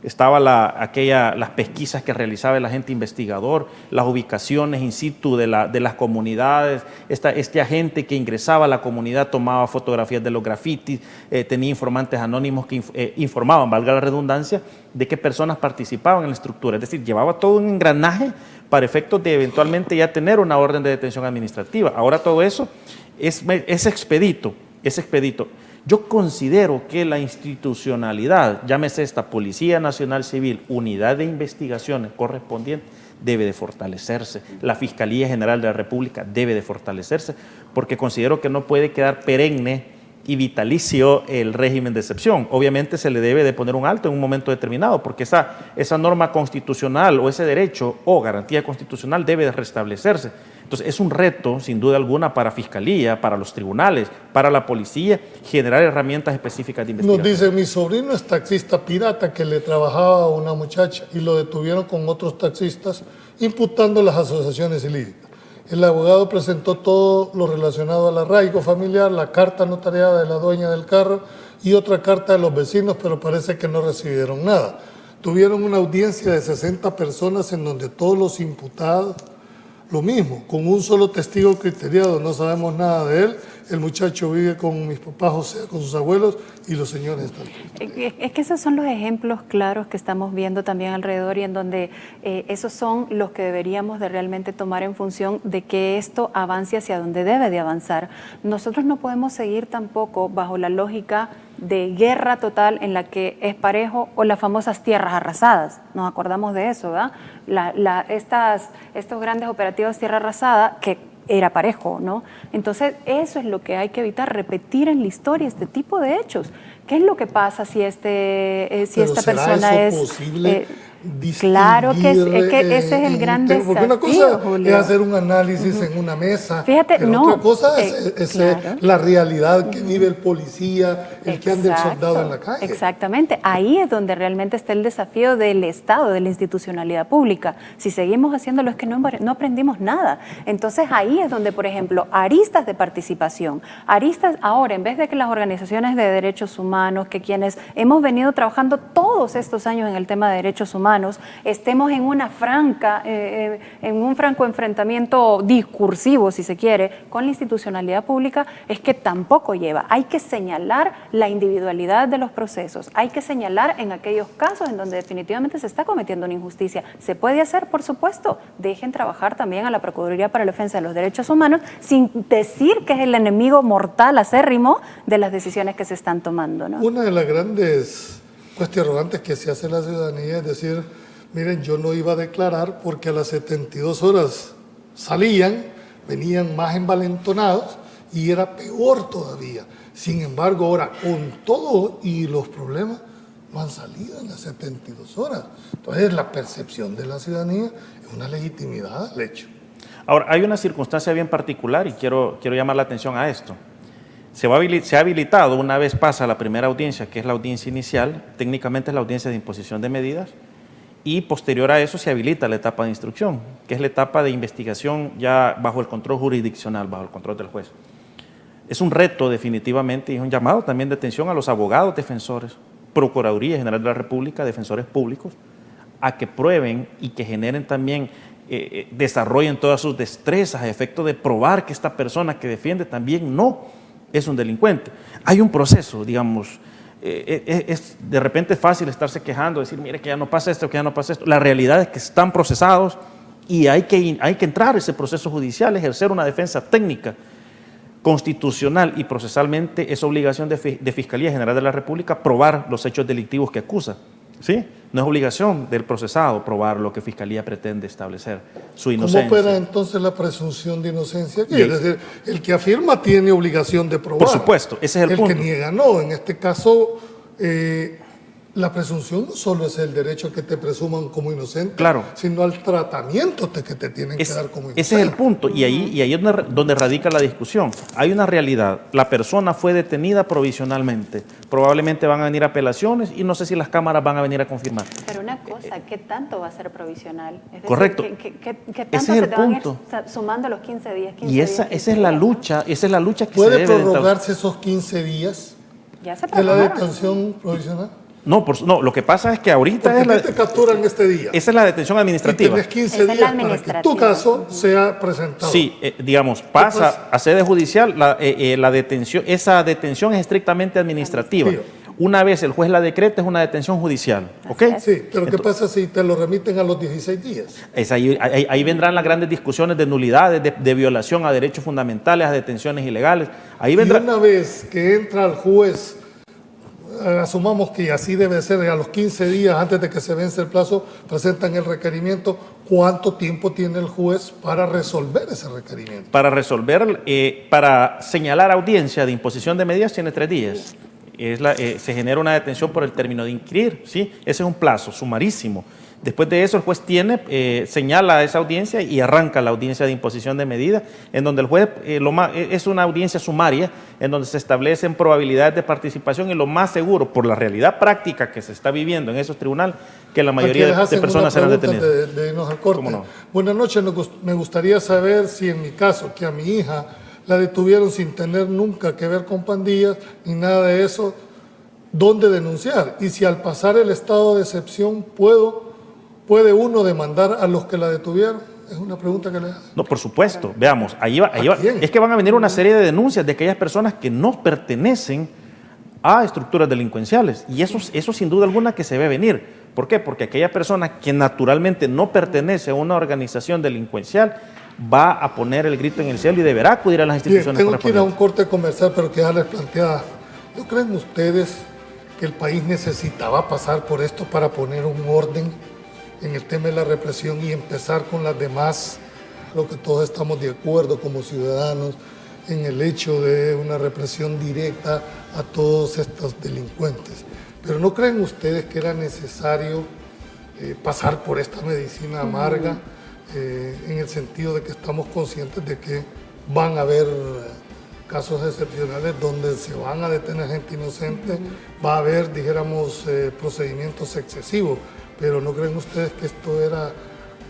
estaba las pesquisas que realizaba el agente investigador, las ubicaciones in situ de las comunidades, este agente que ingresaba a la comunidad tomaba fotografías de los grafitis, tenía informantes anónimos que informaban, valga la redundancia, de qué personas participaban en la estructura, es decir, llevaba todo un engranaje para efectos de eventualmente ya tener una orden de detención administrativa. Ahora todo eso es expedito. es expedito. Yo considero que la institucionalidad, llámese esta Policía Nacional Civil, unidad de investigaciones correspondiente, debe de fortalecerse. La Fiscalía General de la República debe de fortalecerse, porque considero que no puede quedar perenne y vitalicio el régimen de excepción. Obviamente se le debe de poner un alto en un momento determinado, porque esa norma constitucional o ese derecho o garantía constitucional debe de restablecerse. Entonces es un reto, sin duda alguna, para Fiscalía, para los tribunales, para la policía, generar herramientas específicas de investigación. Nos dice, mi sobrino es taxista pirata que le trabajaba a una muchacha y lo detuvieron con otros taxistas imputando las asociaciones ilícitas. El abogado presentó todo lo relacionado al arraigo familiar, la carta notariada de la dueña del carro y otra carta de los vecinos, pero parece que no recibieron nada. Tuvieron una audiencia de 60 personas en donde todos los imputados, lo mismo, con un solo testigo criteriado, no sabemos nada de él. El muchacho vive con mis papás, o sea, con sus abuelos, y los señores están. Es que esos son los ejemplos claros que estamos viendo también alrededor y en donde esos son los que deberíamos de realmente tomar en función de que esto avance hacia donde debe de avanzar. Nosotros no podemos seguir tampoco bajo la lógica de guerra total en la que es parejo o las famosas tierras arrasadas. Nos acordamos de eso, ¿verdad? Estos grandes operativos tierra arrasada que era parejo, ¿no? Entonces, eso es lo que hay que evitar, repetir en la historia este tipo de hechos. ¿Qué es lo que pasa si esta persona es posible? Claro que ese es el gran desafío. Porque una cosa Julio, es hacer un análisis en una mesa, fíjate, pero no, otra cosa es claro, la realidad que vive el policía, el que anda el soldado en la calle. Exactamente, ahí es donde realmente está el desafío del Estado, de la institucionalidad pública. Si seguimos haciéndolo es que no aprendimos nada. Entonces ahí es donde, por ejemplo, aristas de participación, aristas ahora, en vez de que las organizaciones de derechos humanos, que quienes hemos venido trabajando todos estos años en el tema de derechos humanos, estemos en un franco enfrentamiento discursivo, si se quiere, con la institucionalidad pública, es que tampoco lleva. Hay que señalar la individualidad de los procesos, hay que señalar en aquellos casos en donde definitivamente se está cometiendo una injusticia. ¿Se puede hacer? Por supuesto. Dejen trabajar también a la Procuraduría para la Defensa de los Derechos Humanos sin decir que es el enemigo mortal, acérrimo de las decisiones que se están tomando, ¿no? Una de las grandes cuestionantes que se hace la ciudadanía es decir, miren, yo no iba a declarar porque a las 72 horas salían, venían más envalentonados y era peor todavía. Sin embargo, ahora con todo y los problemas no han salido en las 72 horas. Entonces la percepción de la ciudadanía es una legitimidad al hecho. Ahora, hay una circunstancia bien particular y quiero llamar la atención a esto. Se ha habilitado, una vez pasa la primera audiencia, que es la audiencia inicial, técnicamente es la audiencia de imposición de medidas, y posterior a eso se habilita la etapa de instrucción, que es la etapa de investigación ya bajo el control jurisdiccional, bajo el control del juez. Es un reto definitivamente y es un llamado también de atención a los abogados defensores, Procuraduría General de la República, defensores públicos, a que prueben y que generen también, desarrollen todas sus destrezas a efecto de probar que esta persona que defiende también no es un delincuente. Hay un proceso, digamos, es de repente fácil estarse quejando, decir, mire que ya no pasa esto, que ya no pasa esto. La realidad es que están procesados y hay que entrar a ese proceso judicial, ejercer una defensa técnica, constitucional y procesalmente. Es obligación de Fiscalía General de la República probar los hechos delictivos que acusa, ¿sí? No es obligación del procesado probar lo que Fiscalía pretende establecer, su inocencia. ¿Cómo opera entonces la presunción de inocencia aquí? Es decir, el que afirma tiene obligación de probar. Por supuesto, ese es el punto. El que niega no. En este caso, la presunción no solo es el derecho a que te presuman como inocente, claro, sino al tratamiento que te tienen que dar como inocente. Ese es el punto, y ahí es donde radica la discusión. Hay una realidad, la persona fue detenida provisionalmente, probablemente van a venir apelaciones y no sé si las cámaras van a venir a confirmar. Pero una cosa, ¿qué tanto va a ser provisional? Es decir, correcto. ¿Qué tanto ese es el se te van punto. a ir sumando los 15 días? 15 y esa es la lucha, que se debe de ¿Puede prorrogarse esos 15 días ya se de la detención provisional? No, lo que pasa es que ahorita te capturan este día. Esa es la detención administrativa. Y tienes 15 días para que tu caso sea presentado. Sí, digamos, pasa a sede judicial, esa detención es estrictamente administrativa. Una vez el juez la decreta, es una detención judicial, ¿ok? Sí, pero ¿qué pasa si te lo remiten a los 16 días? Ahí vendrán las grandes discusiones de nulidades, de violación a derechos fundamentales, a detenciones ilegales. Ahí vendrá... Y una vez que entra el juez, asumamos que así debe ser, a los 15 días antes de que se vence el plazo, presentan el requerimiento, ¿cuánto tiempo tiene el juez para resolver ese requerimiento? Para resolver, para señalar audiencia de imposición de medidas tiene 3 días. Se genera una detención por el término de inquirir, ¿sí? Ese es un plazo sumarísimo. Después de eso, el juez señala esa audiencia y arranca la audiencia de imposición de medidas, en donde el juez es una audiencia sumaria, en donde se establecen probabilidades de participación y lo más seguro, por la realidad práctica que se está viviendo en esos tribunales, que la mayoría de personas serán detenidas. De irnos al corte. No? Buenas noches, me gustaría saber si en mi caso, que a mi hija la detuvieron sin tener nunca que ver con pandillas ni nada de eso, ¿dónde denunciar? Y si al pasar el estado de excepción puede uno demandar a los que la detuvieron. Es una pregunta que le hago. No, por supuesto. Veamos, ahí va. Es que van a venir una serie de denuncias de aquellas personas que no pertenecen a estructuras delincuenciales. Y eso sin duda alguna que se ve venir. ¿Por qué? Porque aquella persona que naturalmente no pertenece a una organización delincuencial va a poner el grito en el cielo y deberá acudir a las instituciones Tengo que ir a un correspondientes. corte comercial, pero quedarles planteada. ¿No creen ustedes que el país necesitaba pasar por esto para poner un orden en el tema de la represión y empezar con las demás? Lo que todos estamos de acuerdo como ciudadanos en el hecho de una represión directa a todos estos delincuentes. Pero ¿no creen ustedes que era necesario pasar por esta medicina amarga en el sentido de que estamos conscientes de que van a haber casos excepcionales donde se van a detener gente inocente, va a haber, dijéramos, procedimientos excesivos? Pero ¿no creen ustedes que esto era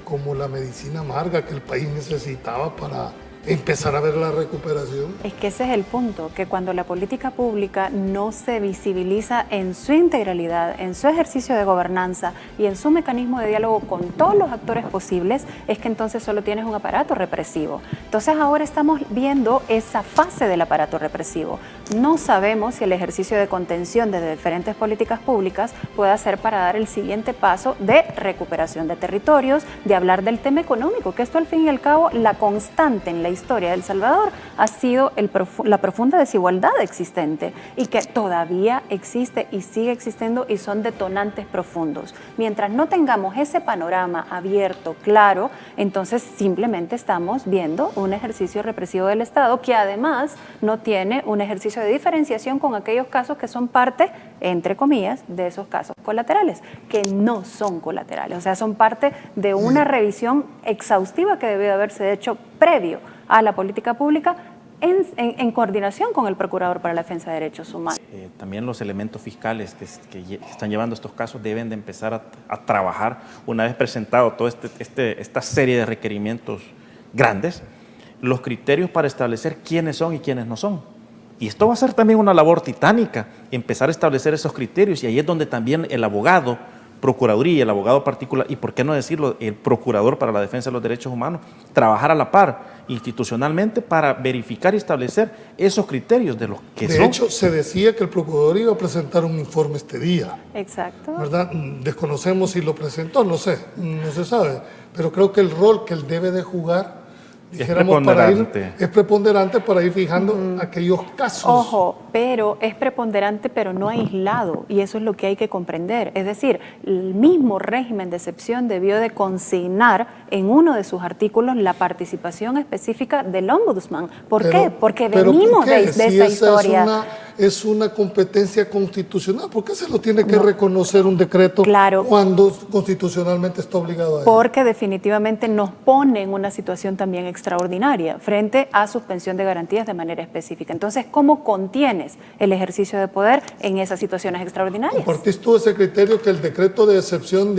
como la medicina amarga que el país necesitaba para empezar a ver la recuperación? Es que ese es el punto, que cuando la política pública no se visibiliza en su integralidad, en su ejercicio de gobernanza y en su mecanismo de diálogo con todos los actores posibles, es que entonces solo tienes un aparato represivo. Entonces ahora estamos viendo esa fase del aparato represivo. No sabemos si el ejercicio de contención de diferentes políticas públicas pueda ser para dar el siguiente paso de recuperación de territorios, de hablar del tema económico, que esto al fin y al cabo, la constante en la historia de El Salvador ha sido la profunda desigualdad existente y que todavía existe y sigue existiendo y son detonantes profundos. Mientras no tengamos ese panorama abierto, claro, entonces simplemente estamos viendo un ejercicio represivo del Estado que además no tiene un ejercicio de diferenciación con aquellos casos que son parte, entre comillas, de esos casos colaterales, que no son colaterales, o sea, son parte de una revisión exhaustiva que debió haberse hecho previo a la política pública en coordinación con el Procurador para la Defensa de Derechos Humanos. También los elementos fiscales que están llevando estos casos deben de empezar a trabajar una vez presentado toda esta serie de requerimientos grandes, los criterios para establecer quiénes son y quiénes no son. Y esto va a ser también una labor titánica, empezar a establecer esos criterios, y ahí es donde también el abogado, Procuraduría, el abogado particular, y por qué no decirlo, el Procurador para la Defensa de los Derechos Humanos, trabajar a la par institucionalmente para verificar y establecer esos criterios de los que son. De hecho, se decía que el Procurador iba a presentar un informe este día. Exacto. ¿Verdad? Desconocemos si lo presentó, no sé, no se sabe, pero creo que el rol que él debe de jugar, dijéramos, es preponderante para ir fijando aquellos casos. Ojo, pero es preponderante pero no aislado, y eso es lo que hay que comprender. Es decir, el mismo régimen de excepción debió de consignar en uno de sus artículos la participación específica del ombudsman. ¿Por qué? Porque venimos de esa historia. Es una competencia constitucional. ¿Por qué se lo tiene que reconocer un decreto cuando constitucionalmente está obligado a ello? Porque definitivamente nos pone en una situación también extraordinaria frente a suspensión de garantías de manera específica. Entonces, ¿cómo contienes el ejercicio de poder en esas situaciones extraordinarias? ¿Compartís tú ese criterio que el decreto de excepción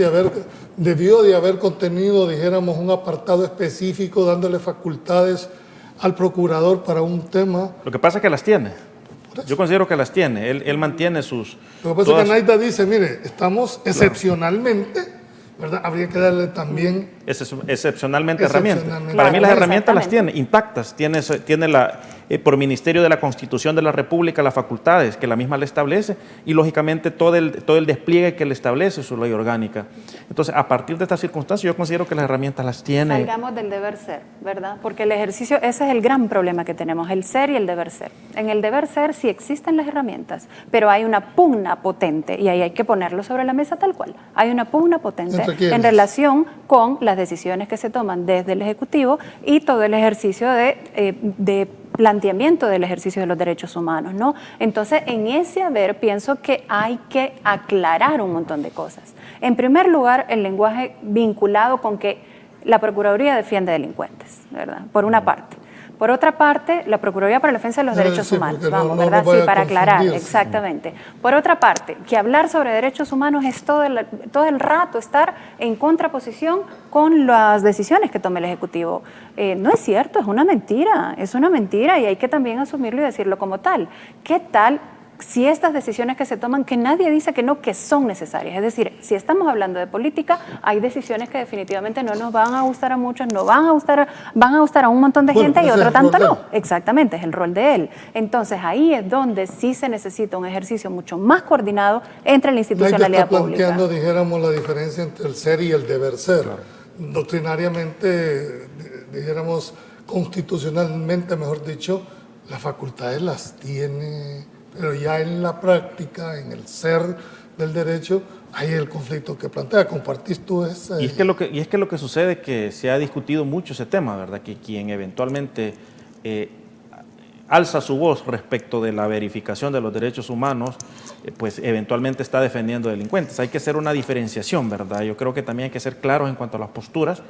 debió de haber contenido, dijéramos, un apartado específico dándole facultades al procurador para un tema? Lo que pasa es que las tiene. Yo considero que las tiene. Él mantiene sus... Lo que pasa es que Naida dice, mire, estamos excepcionalmente, ¿verdad? Habría que darle también... Excepcionalmente herramientas. Para mí las herramientas las tiene intactas. Tiene por Ministerio de la Constitución de la República las facultades que la misma le establece y lógicamente todo el despliegue que le establece su ley orgánica. Entonces, a partir de estas circunstancias, yo considero que las herramientas las tiene. Salgamos del deber ser, ¿verdad? Porque el ejercicio, ese es el gran problema que tenemos, el ser y el deber ser. En el deber ser sí existen las herramientas, pero hay una pugna potente, y ahí hay que ponerlo sobre la mesa tal cual. Hay una pugna potente en relación con las decisiones que se toman desde el Ejecutivo y todo el ejercicio de planteamiento del ejercicio de los derechos humanos, ¿no? Entonces, en ese haber, pienso que hay que aclarar un montón de cosas. En primer lugar, el lenguaje vinculado con que la Procuraduría defiende delincuentes, ¿verdad? Por una parte. Por otra parte, la Procuraduría para la Defensa de los Derechos Humanos, ¿verdad? Sí, para aclarar, exactamente. Por otra parte, que hablar sobre derechos humanos es todo el rato estar en contraposición con las decisiones que tome el Ejecutivo. No es cierto, es una mentira y hay que también asumirlo y decirlo como tal. ¿Qué tal si estas decisiones que se toman, que nadie dice que no, que son necesarias? Es decir, si estamos hablando de política, hay decisiones que definitivamente no nos van a gustar a muchos, van a gustar a un montón de gente y otro tanto no. Exactamente, es el rol de él. Entonces ahí es donde sí se necesita un ejercicio mucho más coordinado entre la institucionalidad pública. Está planteando, dijéramos, la diferencia entre el ser y el deber ser. Claro. Doctrinariamente, dijéramos, constitucionalmente, mejor dicho, las facultades las tiene, pero ya en la práctica, en el ser del derecho, hay el conflicto que plantea. ¿Compartís tú ese? Y es que lo que sucede es que se ha discutido mucho ese tema, ¿verdad? Que quien eventualmente alza su voz respecto de la verificación de los derechos humanos, pues eventualmente está defendiendo delincuentes. Hay que hacer una diferenciación, ¿verdad? Yo creo que también hay que ser claros en cuanto a las posturas,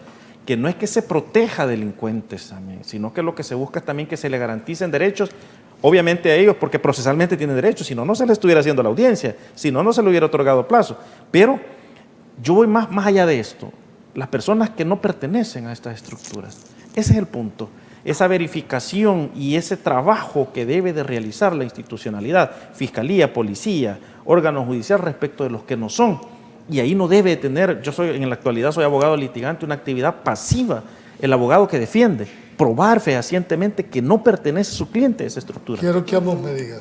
que no es que se proteja delincuentes también, sino que lo que se busca es también que se le garanticen derechos, obviamente a ellos, porque procesalmente tienen derechos, si no, no se les estuviera haciendo la audiencia, si no, no se le hubiera otorgado plazo. Pero yo voy más allá de esto, las personas que no pertenecen a estas estructuras, ese es el punto, esa verificación y ese trabajo que debe de realizar la institucionalidad, fiscalía, policía, órgano judicial respecto de los que no son. Y ahí no debe tener, en la actualidad soy abogado litigante, una actividad pasiva, el abogado que defiende, probar fehacientemente que no pertenece su cliente a esa estructura. Quiero que ambos me digan.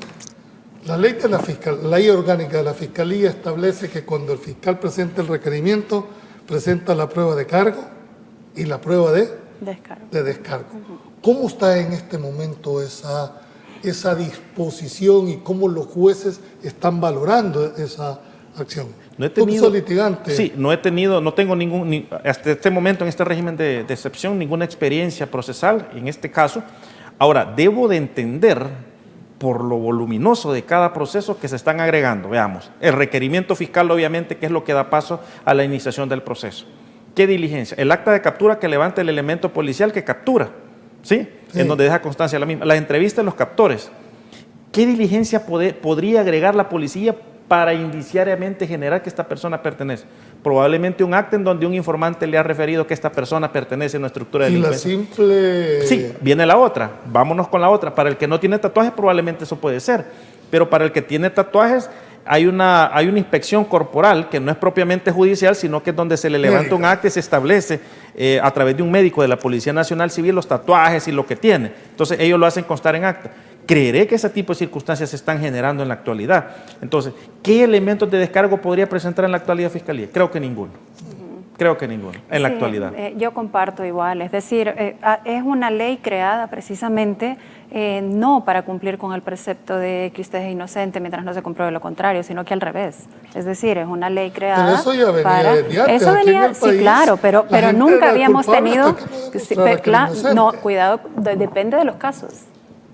La ley orgánica de la Fiscalía establece que cuando el fiscal presenta el requerimiento, presenta la prueba de cargo y la prueba de descargo. ¿Cómo está en este momento esa disposición y cómo los jueces están valorando esa acción? No he tenido, litigante. Sí, no tengo hasta este momento en este régimen de excepción ninguna experiencia procesal en este caso. Ahora, debo de entender por lo voluminoso de cada proceso que se están agregando. Veamos, el requerimiento fiscal obviamente que es lo que da paso a la iniciación del proceso. ¿Qué diligencia? El acta de captura que levanta el elemento policial que captura, ¿sí? En donde deja constancia la misma. La entrevista de los captores. ¿Qué diligencia podría agregar la policía para indiciariamente generar que esta persona pertenece? Probablemente un acta en donde un informante le ha referido que esta persona pertenece a una estructura de delincuencia. Y la simple... Sí, viene la otra. Vámonos con la otra. Para el que no tiene tatuajes probablemente eso puede ser, pero para el que tiene tatuajes hay una inspección corporal que no es propiamente judicial, sino que es donde se le levanta un acta y se establece a través de un médico de la Policía Nacional Civil los tatuajes y lo que tiene. Entonces ellos lo hacen constar en acta. Creeré que ese tipo de circunstancias se están generando en la actualidad. Entonces, ¿qué elementos de descargo podría presentar en la actualidad Fiscalía? Creo que ninguno. Creo que ninguno, en la actualidad. Yo comparto igual, es decir, es una ley creada precisamente no para cumplir con el precepto de que usted es inocente mientras no se compruebe lo contrario, sino que al revés. Es decir, es una ley creada pero eso ya venía para... Eso venía, sí, claro, pero nunca habíamos tenido... No, cuidado, depende de los casos.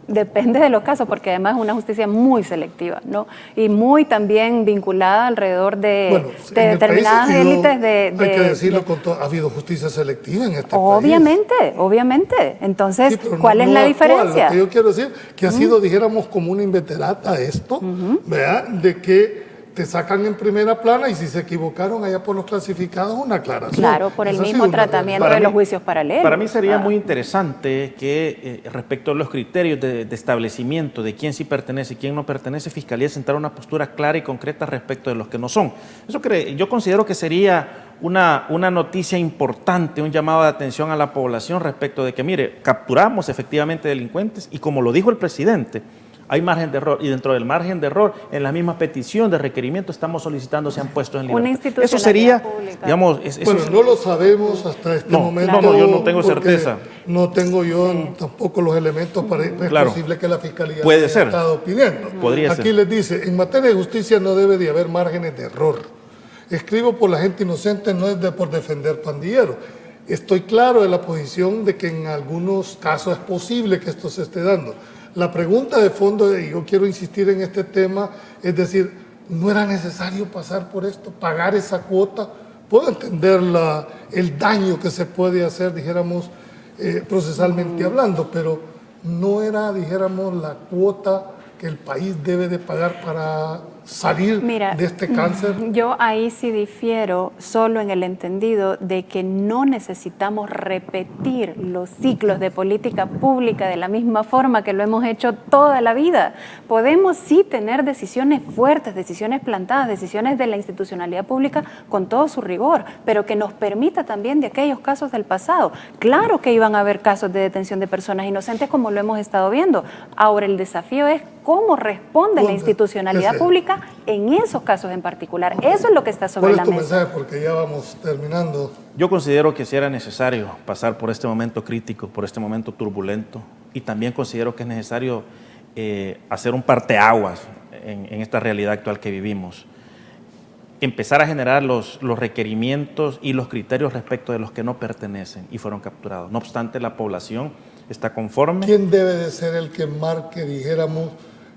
Depende de los casos, porque además es una justicia muy selectiva, ¿no? Y muy también vinculada alrededor de determinadas élites hay que decirlo con todo, ha habido justicia selectiva en este país. Obviamente. Entonces, ¿cuál es la diferencia? Lo que yo quiero decir que ha sido, dijéramos, como una inveterata esto, ¿verdad? De que te sacan en primera plana y si se equivocaron allá por los clasificados, una aclaración. Claro, por el mismo tratamiento de los juicios paralelos. Para mí sería muy interesante que respecto a los criterios de establecimiento de quién sí pertenece y quién no pertenece, Fiscalía sentara una postura clara y concreta respecto de los que no son. Yo considero que sería una noticia importante, un llamado de atención a la población respecto de que, mire, capturamos efectivamente delincuentes y como lo dijo el presidente, hay margen de error y dentro del margen de error, en la misma petición de requerimiento estamos solicitando sean puestos en libertad. Una institucionalidad eso sería, pública. digamos... Bueno, no lo sabemos hasta este momento. No, yo no tengo certeza. No tengo yo tampoco los elementos para... Es posible que la Fiscalía puede haya ser. estado pidiendo. Podría Aquí ser. les dice, en materia de justicia no debe de haber márgenes de error. Escribo por la gente inocente, no es por defender pandilleros. Estoy claro de la posición de que en algunos casos es posible que esto se esté dando. La pregunta de fondo, y yo quiero insistir en este tema, es decir, ¿no era necesario pasar por esto, pagar esa cuota? Puedo entender el daño que se puede hacer, dijéramos, procesalmente hablando, pero no era, dijéramos, la cuota que el país debe de pagar para salir de este cáncer. Yo ahí sí difiero solo en el entendido de que no necesitamos repetir los ciclos de política pública de la misma forma que lo hemos hecho toda la vida. Podemos sí tener decisiones fuertes, decisiones plantadas, decisiones de la institucionalidad pública con todo su rigor, pero que nos permita también de aquellos casos del pasado. Claro que iban a haber casos de detención de personas inocentes como lo hemos estado viendo. Ahora el desafío es cómo responde la institucionalidad pública en esos casos en particular. Eso es lo que está sobre la mesa. ¿Cuál es tu mensaje? Porque ya vamos terminando. Yo considero que sí era necesario pasar por este momento crítico, por este momento turbulento, y también considero que es necesario hacer un parteaguas en esta realidad actual que vivimos. Empezar a generar los requerimientos y los criterios respecto de los que no pertenecen y fueron capturados. No obstante, la población está conforme. ¿Quién debe de ser el que marque, dijéramos,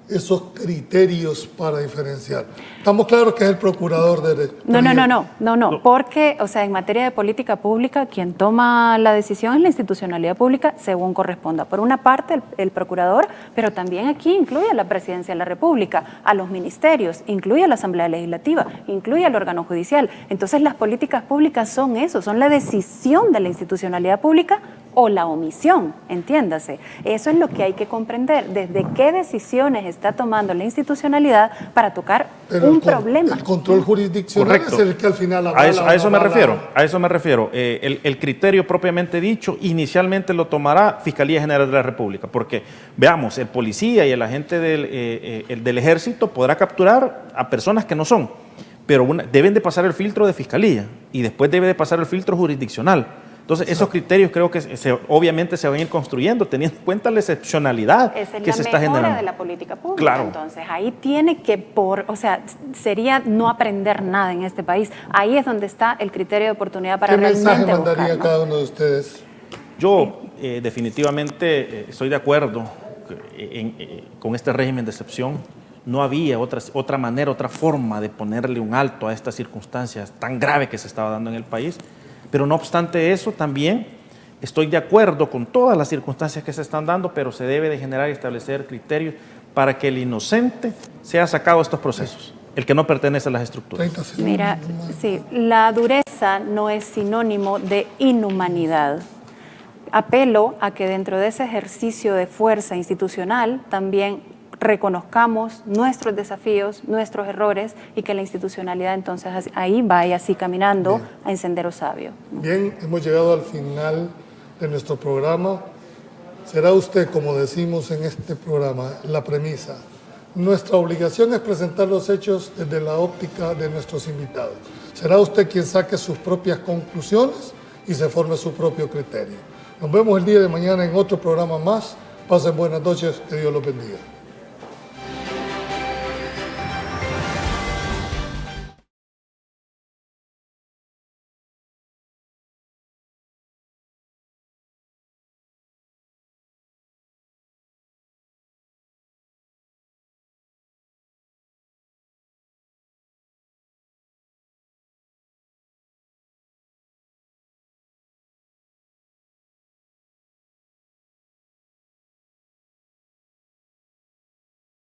esos criterios para diferenciar? Estamos claros que es el procurador de... No, porque, o sea, en materia de política pública, quien toma la decisión es la institucionalidad pública según corresponda. Por una parte, el procurador, pero también aquí incluye a la Presidencia de la República, a los ministerios, incluye a la Asamblea Legislativa, incluye al órgano judicial. Entonces, las políticas públicas son eso, son la decisión de la institucionalidad pública o la omisión, entiéndase. Eso es lo que hay que comprender, desde qué decisiones está tomando la institucionalidad para tocar un problema. El control jurisdiccional es el que al final avala. A eso me refiero. El criterio propiamente dicho, inicialmente lo tomará Fiscalía General de la República, porque, veamos, el policía y el agente del ejército podrá capturar a personas que no son, pero deben de pasar el filtro de Fiscalía y después debe de pasar el filtro jurisdiccional. Entonces, esos criterios creo que obviamente se van a ir construyendo, teniendo en cuenta la excepcionalidad que se está generando. Esa es la mejora de la política pública. Claro. Entonces, ahí tiene que, sería no aprender nada en este país. Ahí es donde está el criterio de oportunidad para realmente buscar. ¿Qué mensaje mandaría cada uno de ustedes? Yo definitivamente estoy de acuerdo con este régimen de excepción. No había otra manera, otra forma de ponerle un alto a estas circunstancias tan graves que se estaba dando en el país. Pero no obstante eso, también estoy de acuerdo con todas las circunstancias que se están dando, pero se debe de generar y establecer criterios para que el inocente sea sacado de estos procesos, el que no pertenece a las estructuras. Mira, sí, la dureza no es sinónimo de inhumanidad. Apelo a que dentro de ese ejercicio de fuerza institucional también reconozcamos nuestros desafíos, nuestros errores y que la institucionalidad entonces ahí vaya así caminando en sendero sabio. Bien, hemos llegado al final de nuestro programa. Será usted, como decimos en este programa, la premisa. Nuestra obligación es presentar los hechos desde la óptica de nuestros invitados. Será usted quien saque sus propias conclusiones y se forme su propio criterio. Nos vemos el día de mañana en otro programa más. Pasen buenas noches, que Dios los bendiga.